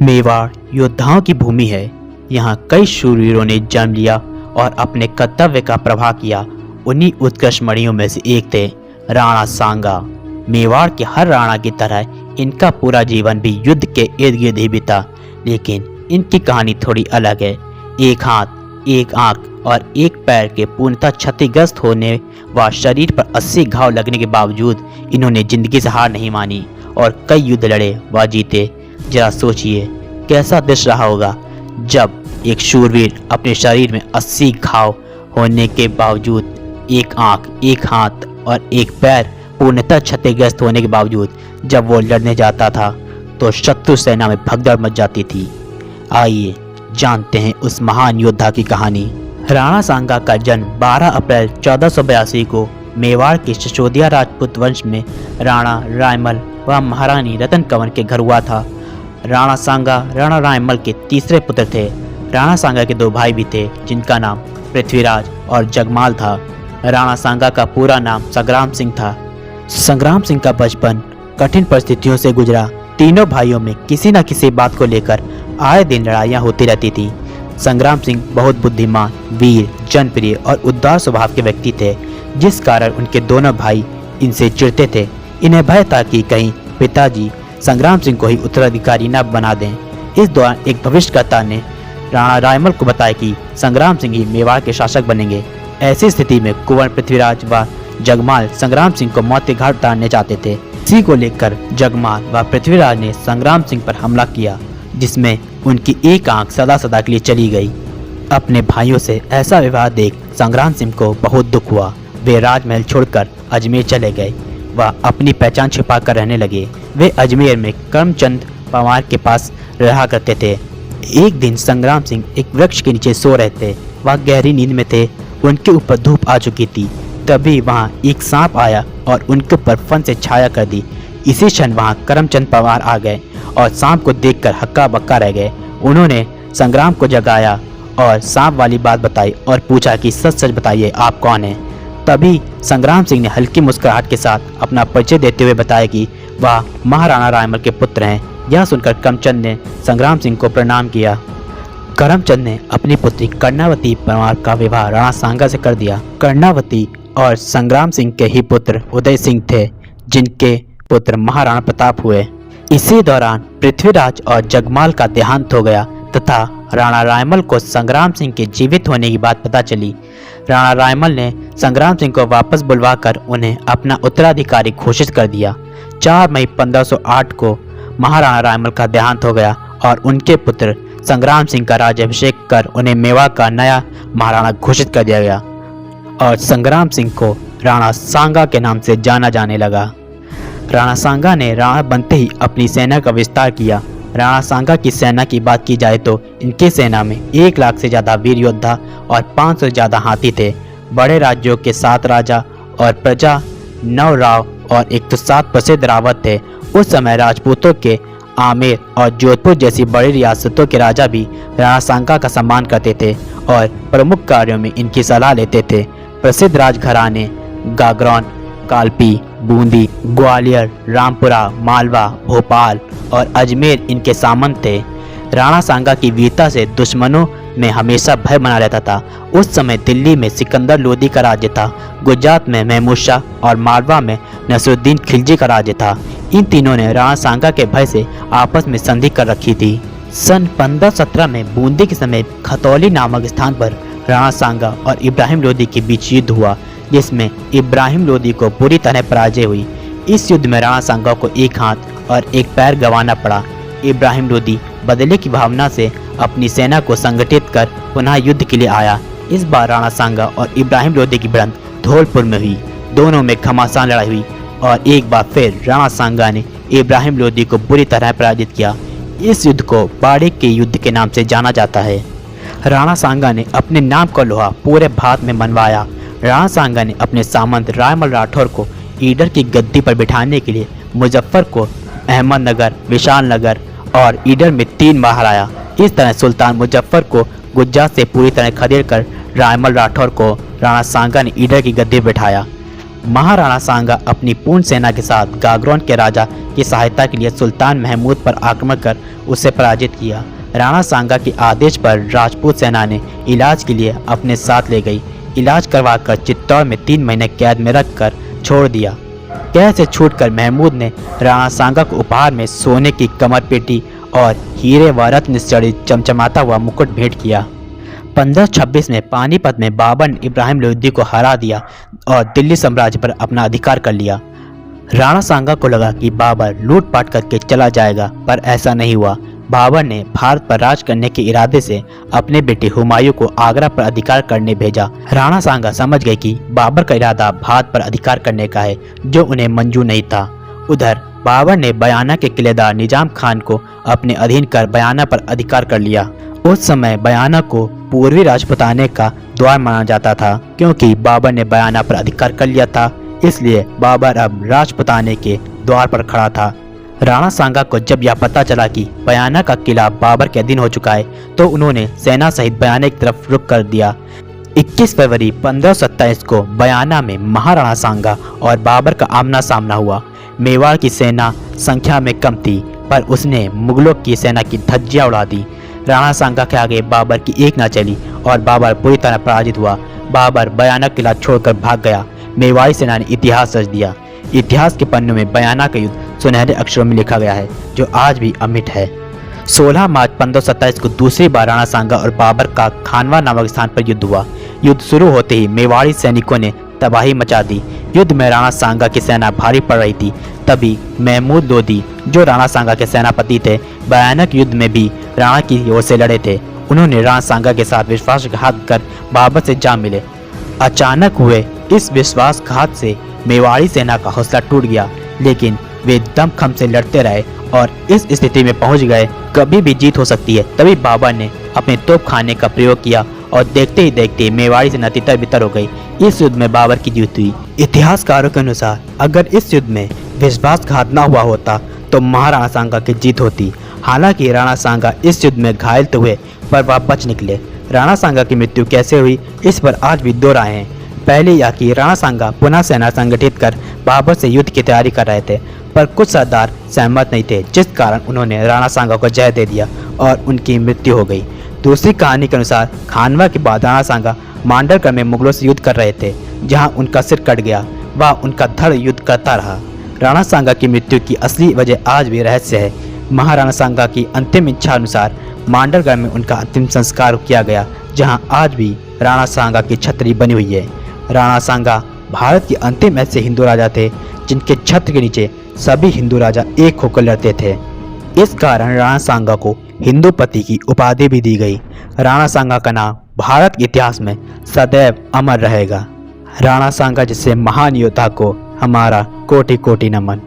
मेवाड़ योद्धाओं की भूमि है। यहाँ कई शूरवीरों ने जन्म लिया और अपने कर्तव्य का प्रवाह किया। उन्हीं उत्कृष्ट मणियों में से एक थे राणा सांगा। मेवाड़ के हर राणा की तरह इनका पूरा जीवन भी युद्ध के इर्द गिर्द ही बीता, लेकिन इनकी कहानी थोड़ी अलग है। एक हाथ, एक आंख और एक पैर के पूर्णतः क्षतिग्रस्त होने व शरीर पर 80 घाव लगने के बावजूद इन्होंने जिंदगी से हार नहीं मानी और कई युद्ध लड़े व जीते। जरा सोचिए कैसा दृश्य रहा होगा जब एक शूरवीर अपने शरीर में 80 घाव होने के बावजूद, एक आंख, एक हाथ और एक पैर पूर्णतः क्षतिग्रस्त होने के बावजूद जब वो लड़ने जाता था तो शत्रु सेना में भगदड़ मच जाती थी। आइए जानते हैं उस महान योद्धा की कहानी। राणा सांगा का जन्म 12 अप्रैल 1482 को मेवाड़ के सिसोदिया राजपूत वंश में राणा रायमल व महारानी रतन कंवर के घर हुआ था। राणा सांगा राणा रायमल के तीसरे पुत्र थे। राणा सांगा के दो भाई भी थे जिनका नाम पृथ्वीराज और जगमाल था। राणा सांगा का पूरा नाम संग्राम सिंह था। संग्राम सिंह का बचपन कठिन परिस्थितियों से गुजरा। तीनों भाइयों में किसी न किसी बात को लेकर आए दिन लड़ाइयाँ होती रहती थी। संग्राम सिंह बहुत बुद्धिमान, वीर, जनप्रिय और उदार स्वभाव के व्यक्ति थे, जिस कारण उनके दोनों भाई इनसे चिढ़ते थे। इन्हें भय था कि कहीं पिताजी संग्राम सिंह को ही उत्तराधिकारी न बना दें। इस दौरान एक भविष्यकर्ता ने राणा रायमल को बताया कि संग्राम सिंह ही मेवाड़ के शासक बनेंगे। ऐसी स्थिति में कुंवर पृथ्वीराज व जगमाल संग्राम सिंह को मौत के घाट उतारने चाहते थे। इसी को लेकर जगमाल व पृथ्वीराज ने संग्राम सिंह पर हमला किया, जिसमें उनकी एक आंख सदा सदा के लिए चली गई। अपने भाइयों से ऐसा व्यवहार देख संग्राम सिंह को बहुत दुख हुआ। वे राजमहल छोड़कर अजमेर चले गए व अपनी पहचान छिपा कर रहने लगे। वे अजमेर में करमचंद पवार के पास रहा करते थे। एक दिन संग्राम सिंह एक वृक्ष के नीचे सो रहे थे। वह गहरी नींद में थे। उनके ऊपर धूप आ चुकी थी। तभी वहां एक सांप आया और उनके ऊपर फन से छाया कर दी। इसी क्षण वहां करमचंद पवार आ गए और सांप को देखकर हक्का बक्का रह गए। उन्होंने संग्राम को जगाया और सांप वाली बात बताई और पूछा कि सच सच बताइए आप कौन हैं। तभी संग्राम सिंह ने हल्की मुस्कुराहट के साथ अपना परिचय देते हुए बताया कि वह महाराणा रायमल के पुत्र हैं। यह सुनकर करमचंद ने संग्राम सिंह को प्रणाम किया। करमचंद ने अपनी पुत्री कर्णावती पवार का विवाह राणा सांगा से कर दिया। कर्णावती और संग्राम सिंह के ही पुत्र उदय सिंह थे, जिनके पुत्र महाराणा प्रताप हुए। इसी दौरान पृथ्वीराज और जगमाल का देहांत हो गया तथा राणा रायमल को संग्राम सिंह के जीवित होने की बात पता चली। राणा रायमल ने संग्राम सिंह को वापस बुलवाकर उन्हें अपना उत्तराधिकारी घोषित कर दिया। 4 मई 1508 को महाराणा रायमल का देहांत हो गया और उनके पुत्र संग्राम सिंह का राज्याभिषेक कर उन्हें मेवाड़ का नया महाराणा घोषित कर दिया गया और संग्राम सिंह को राणा सांगा के नाम से जाना जाने लगा। राणा सांगा ने राणा बनते ही अपनी सेना का विस्तार किया। राणा सांगा की सेना की बात की जाए तो इनकी सेना में 1 लाख से ज़्यादा वीर योद्धा और 500 से ज़्यादा हाथी थे। बड़े राज्यों के 7 राजा और प्रजा 9 राव और 107 प्रसिद्ध रावत थे। उस समय राजपूतों के आमेर और जोधपुर जैसी बड़ी रियासतों के राजा भी राणा सांगा का सम्मान करते थे और प्रमुख कार्यों में इनकी सलाह लेते थे। प्रसिद्ध राजघराने गागरौन, कालपी, बूंदी, ग्वालियर, रामपुरा, मालवा, भोपाल और अजमेर इनके सामंत थे। राणा सांगा की वीरता से दुश्मनों में हमेशा भय बना रहता था। उस समय दिल्ली में सिकंदर लोदी का राज्य था, गुजरात में महमूद शाह और मालवा में नसरुद्दीन खिलजी का राज्य था। इन तीनों ने राणा सांगा के भय से आपस में संधि कर रखी थी। सन 1517 में बूंदी के समीप खतौली नामक स्थान पर राणा सांगा और इब्राहिम लोदी के बीच युद्ध हुआ, जिसमें इब्राहिम लोदी को पूरी तरह पराजय हुई। इस युद्ध में राणा सांगा को 1 हाथ और 1 पैर गंवाना पड़ा। इब्राहिम लोदी बदले की भावना से अपनी सेना को संगठित कर पुनः युद्ध के लिए आया। इस बार राणा सांगा और इब्राहिम लोदी की भिड़ंत धौलपुर में हुई। दोनों में घमासान लड़ाई हुई और एक बार फिर राणा सांगा ने इब्राहिम लोदी को बुरी तरह पराजित किया। इस युद्ध को बाड़े के युद्ध के नाम से जाना जाता है। राणा सांगा ने अपने नाम का लोहा पूरे भारत में मनवाया। राणा सांगा ने अपने सामंत रायमल राठौर को ईडर की गद्दी पर बिठाने के लिए मुजफ्फर को अहमदनगर, विशाल नगर और ईडर में 3 बार हराया। इस तरह सुल्तान मुजफ्फर को गुजरात से पूरी तरह खदेड़ कर रायमल राठौर को राणा सांगा ने ईडर की गद्दी पर बिठाया। महाराणा सांगा अपनी पूर्ण सेना के साथ गागरोन के राजा की सहायता के लिए सुल्तान महमूद पर आक्रमण कर उसे पराजित किया। राणा सांगा के आदेश पर राजपूत सेना ने इलाज के लिए अपने साथ ले गई। इलाज करवाकर चित्तौड़ में 3 महीने कैद में रखकर छोड़ दिया। कैद से छूटकर महमूद ने राणा सांगा को उपहार में सोने की कमर पेटी और हीरे व रत्न से जड़ित चमचमाता हुआ मुकुट भेंट किया। 1526 में पानीपत में बाबर ने इब्राहिम लोदी को हरा दिया और दिल्ली साम्राज्य पर अपना अधिकार कर लिया। राणा सांगा को लगा कि बाबर लूटपाट करके चला जाएगा, पर ऐसा नहीं हुआ। बाबर ने भारत पर राज करने के इरादे से अपने बेटे हुमायूं को आगरा पर अधिकार करने भेजा। राणा सांगा समझ गए कि बाबर का इरादा भारत पर अधिकार करने का है, जो उन्हें मंजूर नहीं था। उधर बाबर ने बयाना के किलेदार निजाम खान को अपने अधीन कर बयाना पर अधिकार कर लिया। उस समय बयाना को पूर्वी राजपुताने का द्वार माना जाता था। क्योंकि बाबर ने बयाना पर अधिकार कर लिया था, इसलिए बाबर अब राजपुताने के द्वार पर खड़ा था। राणा सांगा को जब यह पता चला कि बयाना का किला बाबर के अधीन हो चुका है, तो उन्होंने सेना सहित बयाना की तरफ रुख कर दिया। 21 फरवरी 1527 को बयाना में महाराणा सांगा और बाबर का आमना सामना हुआ। मेवाड़ की सेना संख्या में कम थी, पर उसने मुगलों की सेना की धज्जियां उड़ा दी। राणा सांगा के आगे बाबर की एक न चली और बाबर बुरी तरह पराजित हुआ। बाबर बयाना किला छोड़कर भाग गया। मेवाड़ी सेना ने इतिहास रच दिया। इतिहास के पन्नों में बयाना का युद्ध सुनहरे अक्षरों में लिखा गया है, जो आज भी अमिट है। 16 मार्च 1527 को दूसरी बार राणा सांगा और बाबर का खानवा नामक स्थान पर युद्ध हुआ। युद्ध शुरू होते ही मेवाड़ी सैनिकों ने तबाही मचा दी। युद्ध में राणा सांगा की सेना भारी पड़ रही थी। तभी महमूद लोदी, जो राणा सांगा के सेनापति थे, भयानक युद्ध में भी राणा की ओर से लड़े थे। उन्होंने राणा सांगा के साथ विश्वासघात कर बाबर से जा मिले। अचानक हुए इस विश्वासघात से मेवाड़ी सेना का हौसला टूट गया, लेकिन वे दमखम से लड़ते रहे और इस स्थिति में पहुंच गए कभी भी जीत हो सकती है। तभी बाबर ने अपने तोपखाने का प्रयोग किया और देखते ही देखते मेवाड़ी सेना तितर बितर हो गई। इस युद्ध में बाबर की जीत हुई। इतिहासकारों के अनुसार अगर इस युद्ध में विश्वासघात न हुआ होता तो महाराणा सांगा की जीत होती। हालांकि राणा सांगा इस युद्ध में घायल तो हुए, पर वह बच निकले। राणा सांगा की मृत्यु कैसे हुई, इस पर आज भी दो राय हैं। पहले यह कि राणा सांगा पुनः सेना संगठित कर बाबर से युद्ध की तैयारी कर रहे थे, पर कुछ सरदार सहमत नहीं थे, जिस कारण उन्होंने राणा सांगा को जय दे दिया और उनकी मृत्यु हो गई। दूसरी कहानी के अनुसार खानवा के बाद राणा सांगा मांडरगढ़ में मुगलों से युद्ध कर रहे थे, जहां उनका सिर कट गया। वह उनका धड़ युद्ध करता रहा। राणा सांगा की मृत्यु की असली वजह आज भी रहस्य है। महाराणा सांगा की अंतिम इच्छा अनुसार मांडरगढ़ में उनका अंतिम संस्कार किया गया, जहां आज भी राणा सांगा की छतरी बनी हुई है। राणा सांगा भारत के अंतिम ऐसे हिंदू राजा थे जिनके छत्र के नीचे सभी हिंदू राजा एक होकर लड़ते थे। इस कारण राणा सांगा को हिंदूपति की उपाधि भी दी गई। राणा सांगा का नाम भारत के इतिहास में सदैव अमर रहेगा। राणा सांगा जैसे महान योद्धा को हमारा कोटि कोटि नमन।